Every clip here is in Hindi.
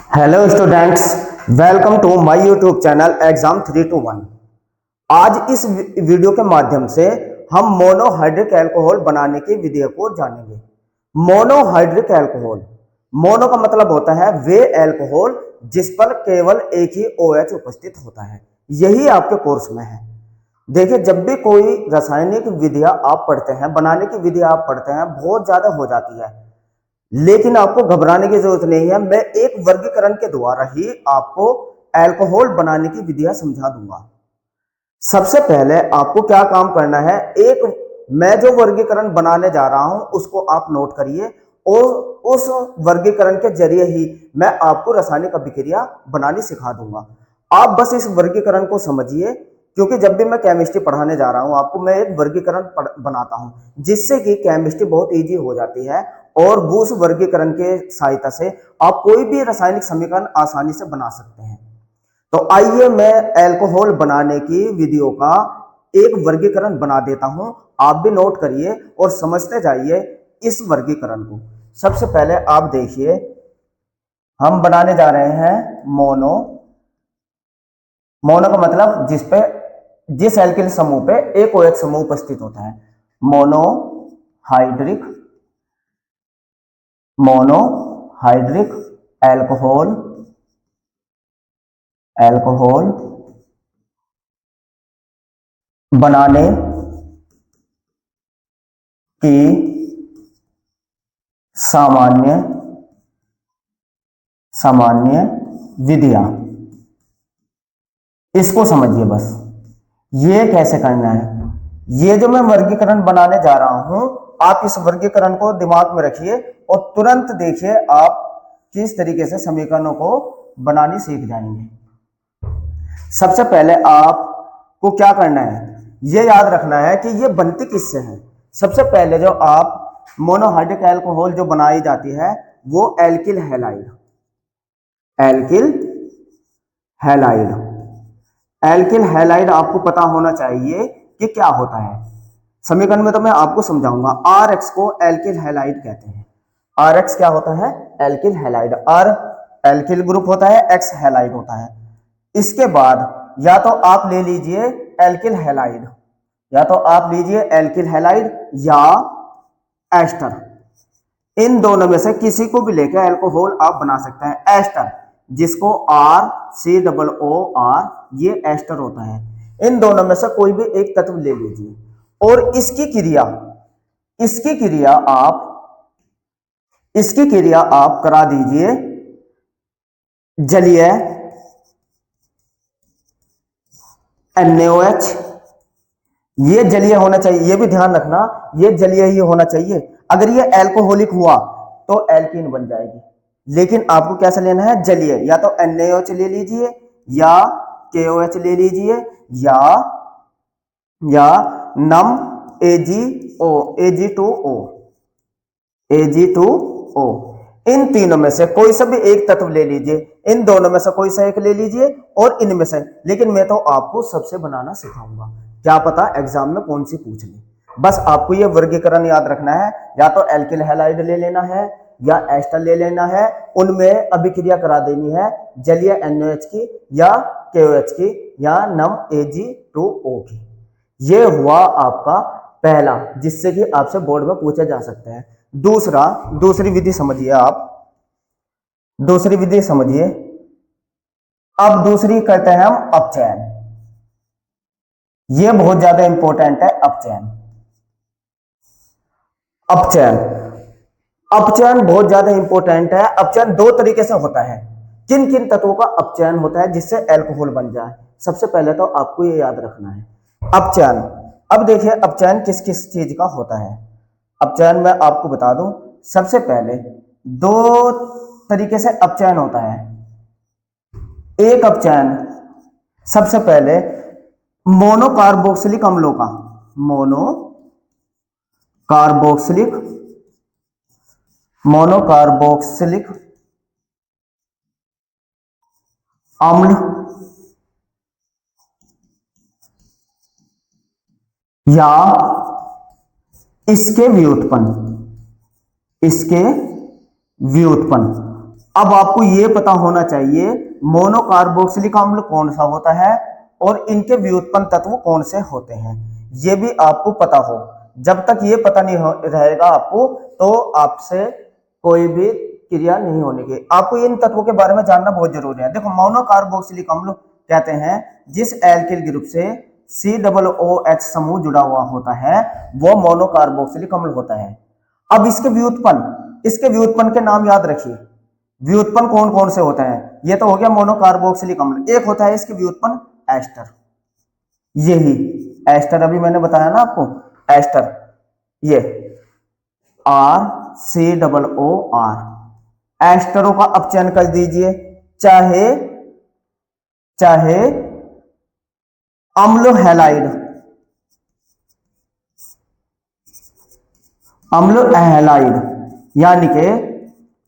Hello students, welcome to my YouTube channel exam 321। आज इस वीडियो के माध्यम से हम मोनोहाइड्रिक अल्कोहल बनाने की विधि को जानेंगे। मोनोहाइड्रिक अल्कोहल, मोनो का मतलब होता है वे अल्कोहल जिस पर केवल एक ही OH उपस्थित होता है। यही आपके कोर्स में है। देखिए, जब भी कोई रासायनिक विधियां आप पढ़ते हैं, बनाने की विधि आप पढ़ते हैं, बहुत ज्यादा हो जाती है, लेकिन आपको घबराने की जरूरत नहीं है। मैं एक वर्गीकरण के द्वारा ही आपको अल्कोहल बनाने की विधियां समझा दूंगा। सबसे पहले आपको क्या काम करना है, मैं जो वर्गीकरण बनाने जा रहा हूं उसको आप नोट करिए और उस वर्गीकरण के जरिए ही मैं आपको रासायनिक अभिक्रिया बनानी सिखा दूंगा। आप बस इस वर्गीकरण को समझिए, क्योंकि जब भी मैं केमिस्ट्री पढ़ाने जा रहा हूं आपको, मैं एक वर्गीकरण बनाता हूं जिससे कि केमिस्ट्री बहुत इजी हो जाती है और उस वर्गीकरण के सहायता से आप कोई भी रासायनिक समीकरण आसानी से बना सकते हैं। तो आइए मैं अल्कोहल बनाने की विधियों का एक वर्गीकरण बना देता हूं, आप भी नोट करिए और समझते जाइए इस वर्गीकरण को। सबसे पहले आप देखिए, हम बनाने जा रहे हैं मोनो। मोनो का मतलब जिस एल्किल समूह पे एक OH समूह उपस्थित होता है। मोनोहाइड्रिक अल्कोहल बनाने की सामान्य विधियां। इसको समझिए बस, ये कैसे करना है। ये जो मैं वर्गीकरण बनाने जा रहा हूं, आप इस वर्गीकरण को दिमाग में रखिए और तुरंत देखिए आप किस तरीके से समीकरणों को बनानी सीख जाएंगे। सबसे पहले आपको क्या करना है, ये याद रखना है कि ये बनती किससे है। सबसे पहले जो आप मोनोहाइड्रिक अल्कोहल जो बनाई जाती है वो एल्किल हैलाइड एल्किल हैलाइड आपको पता होना चाहिए कि क्या होता है। समीकरण में तो मैं आपको समझाऊंगा। RX को एल्किल हैलाइड कहते हैं। RX क्या होता है? Alkyl halide. R alkyl group होता है, X हैलाइड होता है। इसके बाद या तो आप ले लीजिए एल्किल हैलाइड, या एस्टर। इन दोनों में से किसी को भी लेकर अल्कोहल आप बना सकते हैं। एस्टर, जिसको RCOOR, ये एस्टर होता है। इन दोनों में से कोई भी एक तत्व ले लीजिए और इसकी क्रिया आप करा दीजिए जलीय NaOH। ये जलीय होना चाहिए, ये भी ध्यान रखना, ये जलीय ही होना चाहिए। अगर ये अल्कोहलिक हुआ तो एल्कीन बन जाएगी, लेकिन आपको कैसा लेना है? जलीय। या तो NaOH ले लीजिए या KOH ले लीजिए या नम Ag2O। इन तीनों में से कोई सा भी एक तत्व ले लीजिए, इन दोनों में से कोई सा एक ले लीजिए और इनमें से, लेकिन मैं तो आपको सबसे बनाना सिखाऊंगा, क्या पता एग्जाम में कौन सी पूछ ले। बस आपको ये वर्गीकरण याद रखना है, या तो एल्किल हैलाइड ले लेना है या एस्टर ले लेना है, उनमें अभिक्रिया करा देनी है जलीय NaOH की या KOH की या नम Ag2O की। ये हुआ आपका पहला, जिससे कि आपसे बोर्ड में पूछा जा सकता है। दूसरी विधि समझिए आप। दूसरी विधि समझिए। अब दूसरी करते हैं हम अपचयन। ये बहुत ज्यादा इंपॉर्टेंट है। अपचयन बहुत ज्यादा इंपॉर्टेंट है। अपचयन दो तरीके से होता है। किन किन तत्वों का अपचयन होता है जिससे अल्कोहल बन जाए? सबसे पहले तो आपको ये याद रखना है अपचयन। अब देखिए अपचयन किस किस चीज का होता है। अपचयन मैं आपको बता दूं, सबसे पहले दो तरीके से अपचयन होता है। एक अपचयन सबसे पहले मोनोकार्बोक्सिलिक अम्लों का, मोनोकार्बोक्सिलिक अम्ल या इसके व्युत्पन्न अब आपको ये पता होना चाहिए मोनोकार्बोक्सिलिक अम्ल कौन सा होता है और इनके व्युत्पन्न तत्व कौन से होते हैं, ये भी आपको पता हो। जब तक ये पता नहीं रहेगा आपको, तो आपसे कोई भी क्रिया नहीं होने की। आपको इन तत्वों के बारे में जानना बहुत जरूरी है। देखो, मोनोकार्बोक्सिलिक अम्ल कहते हैं जिस एल्किल ग्रुप से COOH समूह जुड़ा हुआ होता है, वो मोनोकार्बोक्सिलिक अम्ल होता है। अब इसके व्युत्पन्न के नाम याद रखिए। व्युत्पन्न कौन कौन से होते हैं? ये तो हो गया मोनोकार्बोक्सिलिक अम्ल। एक होता है इसके व्युत्पन्न एस्टर, यही एस्टर अभी मैंने बताया ना आपको, एस्टर, ये RCOOR, एस्टरों का अपचयन कर दीजिए, चाहे अम्ल हैलाइड, यानी कि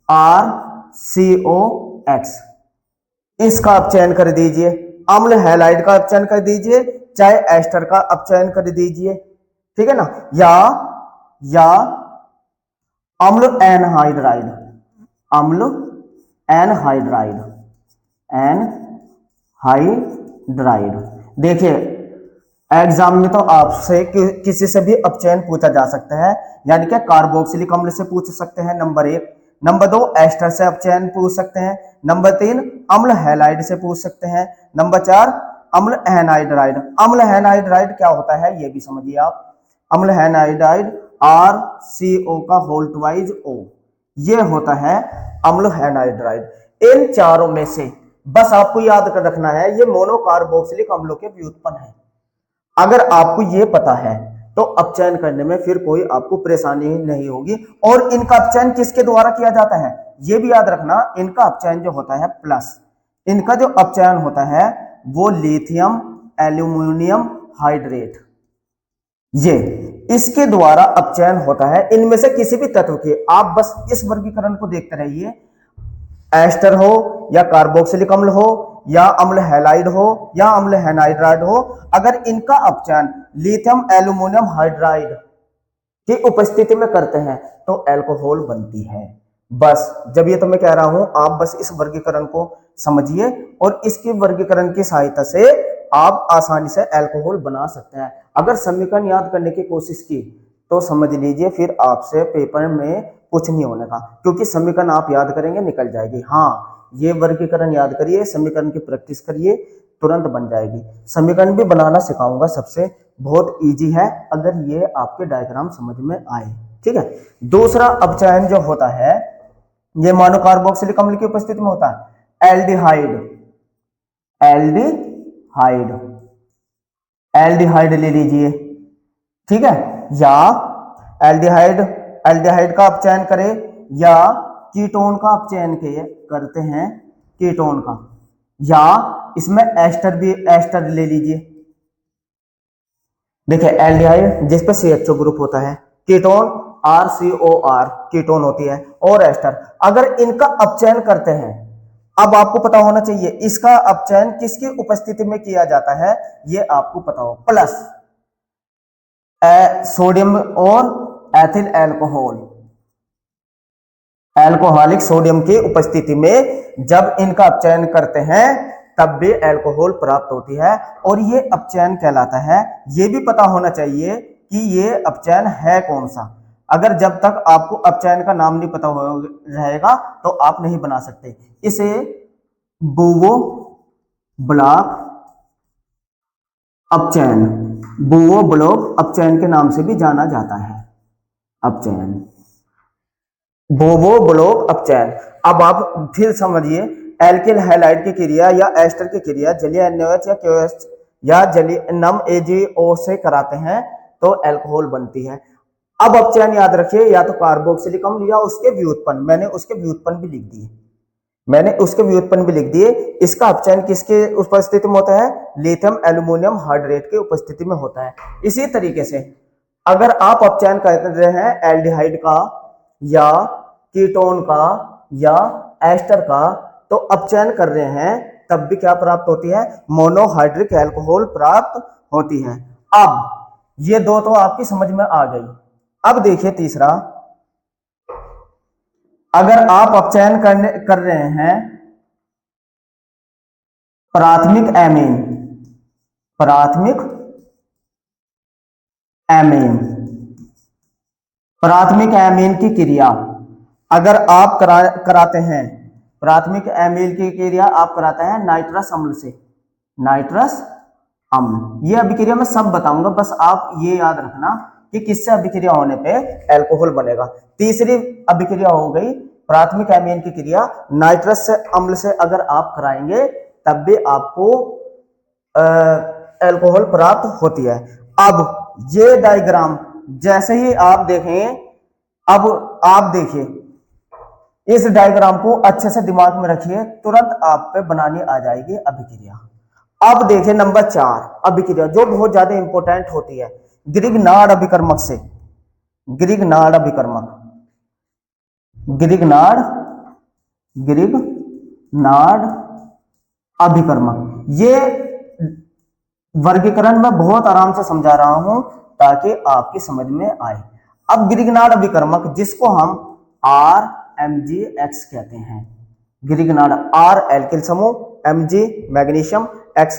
RCOX, इसका अपचयन कर दीजिए। अम्ल हैलाइड का अपचयन कर दीजिए, चाहे एस्टर का अपचयन कर दीजिए, ठीक है ना। या अम्ल एनहाइड्राइड, देखिए, एग्जाम में तो आपसे किसी से भी अपचयन पूछा जा सकता है, यानी कि कार्बोक्सिलिक अम्ल से पूछ सकते हैं, नंबर 1। नंबर 2, एस्टर से अपचयन पूछ सकते हैं। नंबर 3, अम्ल हैलाइड से पूछ सकते हैं। नंबर 4, अम्ल एनहाइड्राइड। अम्ल एनहाइड्राइड क्या होता है ये भी समझिए आप। अम्ल एनहाइड्राइड RCO का होल ट्वाइज O, ये होता है अम्ल एनहाइड्राइड। इन चारों में से बस आपको याद कर रखना है, ये मोनोकार्बोक्सिलिक अम्लों के व्युत्पन्न है। अगर आपको ये पता है तो अपचयन करने में फिर कोई आपको परेशानी नहीं होगी। और इनका अपचयन किसके द्वारा किया जाता है, ये भी याद रखना। इनका अपचयन जो होता है प्लस, इनका जो अपचयन होता है वो लिथियम एल्यूमिनियम हाइड्रेट, ये इसके द्वारा अपचयन होता है। इनमें से किसी भी तत्व के, आप बस इस वर्गीकरण को देखते रहिए, एस्टर हो या कार्बोक्सिलिक अम्ल हो या अम्ल हैलाइड हो या अम्ल एनहाइड्राइड हो, अगर इनका अपचयन लिथियम एल्यूमिनियम हाइड्राइड की उपस्थिति में करते हैं तो अल्कोहल बनती है। बस जब ये तो मैं कह रहा हूं, आप बस इस वर्गीकरण को समझिए और इसके वर्गीकरण की सहायता से आप आसानी से अल्कोहल बना सकते हैं। अगर समीकरण याद करने की कोशिश की तो समझ लीजिए फिर आपसे पेपर में कुछ नहीं होने का, क्योंकि समीकरण आप याद करेंगे निकल जाएगी। हाँ, ये वर्गीकरण याद करिए, समीकरण की प्रैक्टिस करिए, तुरंत बन जाएगी। समीकरण भी बनाना सिखाऊंगा सबसे, बहुत इजी है अगर ये आपके डायग्राम समझ में आए, ठीक है। दूसरा अपचयन जो होता है ये मोनोकार्बोक्सिलिक अम्ल की उपस्थिति में होता है। एल्डिहाइड ले लीजिए, ठीक है, या एल्डिहाइड का अपचयन करें या कीटोन का अपचयन करते हैं, कीटोन का, या इसमें एस्टर ले लीजिए। देखिए, एल्डिहाइड जिस पे CHO ग्रुप होता है, कीटोन RCOR कीटोन होती है, और एस्टर, अगर इनका अपचयन करते हैं, अब आपको पता होना चाहिए इसका अपचयन किसकी उपस्थिति में किया जाता है, ये आपको पता हो। प्लस सोडियम और एथिल अल्कोहलिक सोडियम की उपस्थिति में जब इनका अपचयन करते हैं तब भी अल्कोहल प्राप्त होती है, और ये अपचयन कहलाता है। ये भी पता होना चाहिए कि ये अपचयन है कौन सा। अगर जब तक आपको अपचयन का नाम नहीं पता रहेगा तो आप नहीं बना सकते। इसे बुवो ब्लॉक अपचयन के नाम से भी जाना जाता है। अपचयन, बोवो ब्लॉक अपचयन। अब आप फिर समझिए, एल्किल हैलाइड की क्रिया या एस्टर की क्रिया जलीय NaOH या KOH या जलीय नम AgO से कराते हैं तो अल्कोहल बनती है। अब अपचयन याद रखिए, या तो कार्बोक्सिलिक अम्ल या उसके व्युत्पन्न। मैंने उसके व्युत्पन्न भी लिख दिए। इसका अपचयन किसके उपस्थिति में होता है? लिथियम एल्यूमिनियम हाइड्रेट की उपस्थिति में होता है। इसी तरीके से अगर आप अपचयन कर रहे हैं एल्डिहाइड का या कीटोन का या एस्टर का, तो अपचयन कर रहे हैं तब भी क्या प्राप्त होती है? मोनोहाइड्रिक अल्कोहल प्राप्त होती है। अब ये दो तो आपकी समझ में आ गई। अब देखिए तीसरा, अगर आप अब चयन कर रहे हैं प्राथमिक एमीन, प्राथमिक एमीन, प्राथमिक एमीन की क्रिया अगर आप कराते हैं, प्राथमिक एमीन की क्रिया आप कराते हैं नाइट्रस अम्ल से, नाइट्रस अम्ल। ये अभिक्रिया मैं सब बताऊंगा, बस आप ये याद रखना कि किससे अभिक्रिया होने पे अल्कोहल बनेगा। तीसरी अभिक्रिया हो गई प्राथमिक एमीन की क्रिया नाइट्रस से अम्ल से अगर आप कराएंगे तब भी आपको अल्कोहल प्राप्त होती है। अब ये डायग्राम जैसे ही आप देखें, अब आप देखिए इस डायग्राम को अच्छे से दिमाग में रखिए, तुरंत आप पे बनानी आ जाएगी अभिक्रिया। अब देखिए नंबर 4 अभिक्रिया जो बहुत ज्यादा इंपॉर्टेंट होती है, ग्रिग्नार्ड अभिकर्मक से, ग्रिग्नार्ड अभिकर्मक, ग्रिग्नार्ड, ग्रिग्नार्ड अभिकर्मक। ये वर्गीकरण मैं बहुत आराम से समझा रहा हूं ताकि आपकी समझ में आए। अब ग्रिग्नार्ड अभिकर्मक जिसको हम RMgX कहते हैं, ग्रिग्नार्ड, R एल्किल समूह, Mg मैग्नीशियम, X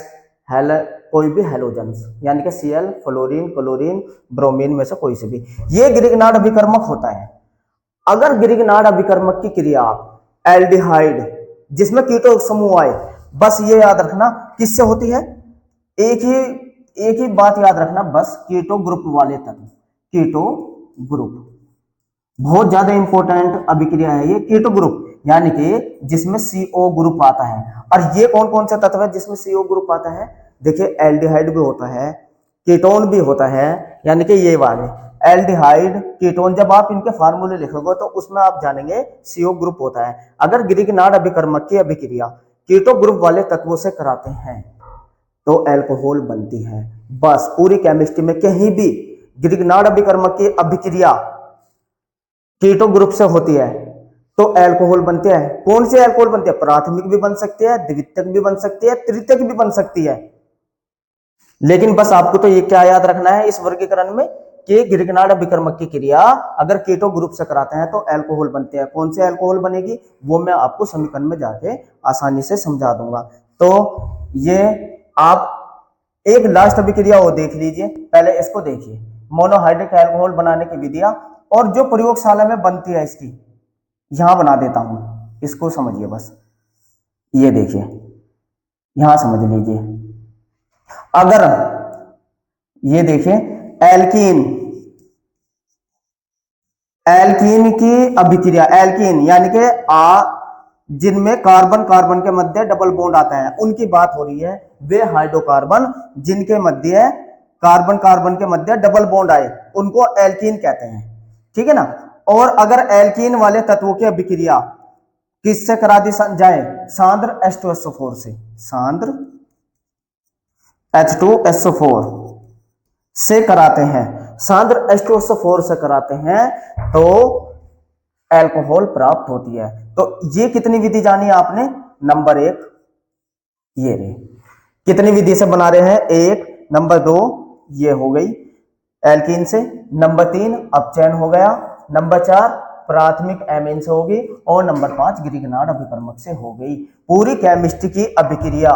कोई भी हेलोजेंस यानी कि Cl फ्लोरीन, क्लोरीन, ब्रोमीन में से कोई से भी, ये ग्रिग्नार्ड अभिकर्मक होता है। अगर ग्रिग्नार्ड अभिकर्मक की क्रिया एल्डिहाइड जिसमें कीटो समूह आए, बस ये याद रखना किससे होती है, एक ही बात याद रखना, बस कीटो ग्रुप वाले तत्व, कीटो ग्रुप बहुत ज्यादा इंपॉर्टेंट अभिक्रिया है ये, कीटो ग्रुप यानी कि जिसमें CO ग्रुप आता है। और ये कौन कौन से तत्व है जिसमें CO ग्रुप आता है, देखिए एल्डिहाइड भी होता है, कीटोन भी होता है, यानी कि ये वाले एल्डिहाइड, कीटोन, जब आप इनके फार्मूले लिखोगे तो उसमें आप जानेंगे CO ग्रुप होता है। अगर ग्रिग्नार्ड अभिकर्मक की अभिक्रिया कीटो ग्रुप वाले तत्वों से कराते हैं तो अल्कोहल बनती है। बस पूरी केमिस्ट्री में कहीं भी ग्रिग्नार्ड अभिकर्मक की अभिक्रिया कीटो ग्रुप से होती है तो अल्कोहल बनते हैं। कौन से अल्कोहल बनते हैं, प्राथमिक भी बन सकती है, द्वितीयक भी बन सकती है, तृतीयक भी बन सकती है। लेकिन बस आपको तो ये क्या याद रखना है इस वर्गीकरण में कि ग्रिग्नार्ड अभिकर्मक की क्रिया अगर कीटो ग्रुप से कराते हैं तो अल्कोहल बनते हैं। कौन से अल्कोहल बनेगी वो मैं आपको समीकरण में जाके आसानी से समझा दूंगा। तो ये आप एक लास्ट अभिक्रिया वो देख लीजिए, पहले इसको देखिए, मोनोहाइड्रिक अल्कोहल बनाने की विधियां और जो प्रयोगशाला में बनती है इसकी, यहां बना देता हूं, इसको समझिए बस, ये देखिए यहां समझ लीजिए। अगर ये देखिए एल्कीन, एल्कीन की अभिक्रिया, एल्कीन यानी कि जिनमें कार्बन कार्बन के मध्य डबल बॉन्ड आता है उनकी बात हो रही है, वे हाइड्रोकार्बन जिनके मध्य कार्बन कार्बन के मध्य डबल बॉन्ड आए उनको एल्कीन कहते हैं, ठीक है ना। और अगर एल्कीन वाले तत्वों की अभिक्रिया किससे करा दी जाए, सांद्र H2SO4 से, सांद्र H2SO4 से कराते हैं, सांद्र H2SO4 से कराते हैं तो अल्कोहल प्राप्त होती है। तो ये कितनी विधि जानी है आपने, नंबर 1 ये रही, कितनी विधि से बना रहे हैं, 1, नंबर 2 ये हो गई एल्कीन से, नंबर 3 अपचयन हो गया, नंबर 4 प्राथमिक एमीन से होगी और नंबर 5 ग्रिग्नार्ड अभिकर्मक से हो गई। पूरी केमिस्ट्री की अभिक्रिया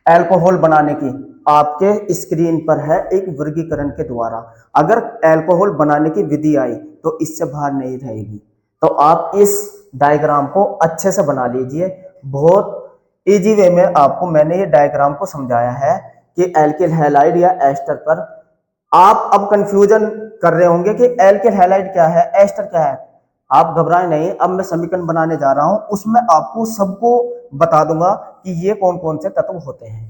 अल्कोहल बनाने की आपके स्क्रीन पर है एक वर्गीकरण के द्वारा। अगर अल्कोहल बनाने की विधि आई तो इससे बाहर नहीं रहेगी। तो आप इस डायग्राम को अच्छे से बना लीजिए, बहुत इजी वे में आपको मैंने ये डायग्राम को समझाया है कि एल्किल हैलाइड या एस्टर पर। आप अब कंफ्यूजन कर रहे होंगे कि एल्किल हैलाइड क्या है, एस्टर क्या है, आप घबराएं नहीं, अब मैं समीकरण बनाने जा रहा हूं, उसमें आपको सबको बता दूंगा कि ये कौन कौन से तत्व होते हैं।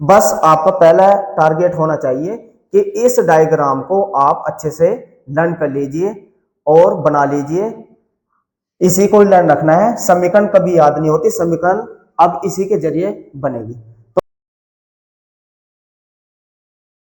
बस आपका पहला टारगेट होना चाहिए कि इस डायग्राम को आप अच्छे से लर्न कर लीजिए और बना लीजिए, इसी को लर्न रखना है। समीकरण कभी याद नहीं होती, समीकरण अब इसी के जरिए बनेगी।